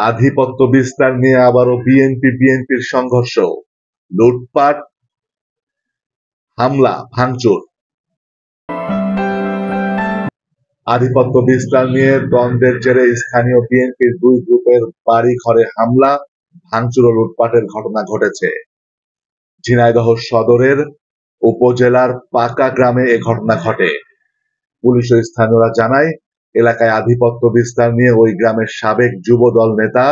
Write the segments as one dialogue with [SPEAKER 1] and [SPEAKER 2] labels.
[SPEAKER 1] আধিপত্য বিস্তার নিয়ে আবারও বিএনপির সংঘর্ষ, লুটপাট, হামলা, ভাঙচুর। আধিপত্য বিস্তার নিয়ে দ্বন্দ্বের জেরে স্থানীয় বিএনপির দুই গ্রুপের বাড়ি ঘরে হামলা, ভাঙচুর ও লুটপাটের ঘটনা ঘটেছে। ঝিনাইদহ সদরের উপজেলার পাকা গ্রামে এ ঘটনা ঘটে। পুলিশ ও স্থানীয়রা জানায়, এলাকায় আধিপত্য বিস্তার নিয়ে ওই গ্রামের সাবেক যুব দল নেতা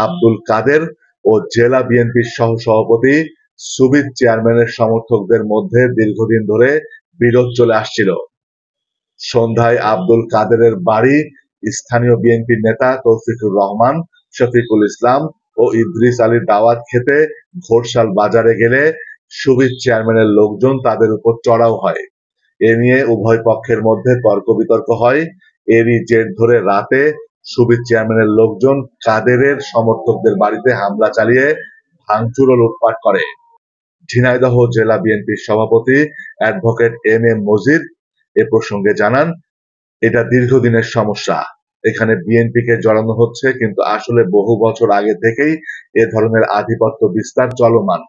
[SPEAKER 1] আব্দুল কাদের ও জেলা বিএনপির সহ সভাপতি সুবিদ চেয়ারম্যানের সমর্থকদের মধ্যে দীর্ঘদিন ধরে বিরোধ চলে আসছিল। সন্ধ্যায় আব্দুল কাদেরের বাড়ি স্থানীয় বিএনপির নেতা তৌফিকুর রহমান, শফিকুল ইসলাম ও ইদ্রিস আলীর দাওয়াত খেতে ঘোরশাল বাজারে গেলে সুবিদ চেয়ারম্যানের লোকজন তাদের উপর চড়াও হয়। এ নিয়ে উভয় পক্ষের মধ্যে তর্ক বিতর্ক হয়। এরই জের ধরে রাতে সুবিদ চেয়ারম্যানের লোকজন কাদেরের সমর্থকদের বাড়িতে হামলা চালিয়ে ভাঙচুর ও লুটপাট করে। ঝিনাইদহ জেলা বিএনপির সভাপতি অ্যাডভোকেট এম এ মজিদ এ প্রসঙ্গে জানান, এটা দীর্ঘদিনের সমস্যা। এখানে বিএনপিকে জড়ানো হচ্ছে, কিন্তু আসলে বহু বছর আগে থেকেই এ ধরনের আধিপত্য বিস্তার চলমান।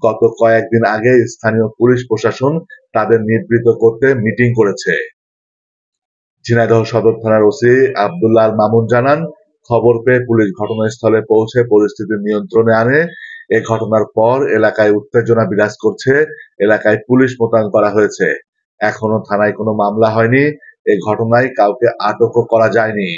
[SPEAKER 1] গত কয়েকদিন আগে স্থানীয় পুলিশ প্রশাসন তাদের নিবৃত্ত করতে মিটিং করেছে। ঝিনাইদহ সদর থানার ওসি আব্দুল্লাহ আল মামুন জানান, খবর পেয়ে পুলিশ ঘটনাস্থলে পৌঁছে পরিস্থিতি নিয়ন্ত্রণে আনে। এ ঘটনার পর এলাকায় উত্তেজনা বিরাজ করছে। এলাকায় পুলিশ মোতায়েন করা হয়েছে। এখনো থানায় কোনো মামলা হয়নি। এ ঘটনায় কাউকে আটকও করা যায়নি।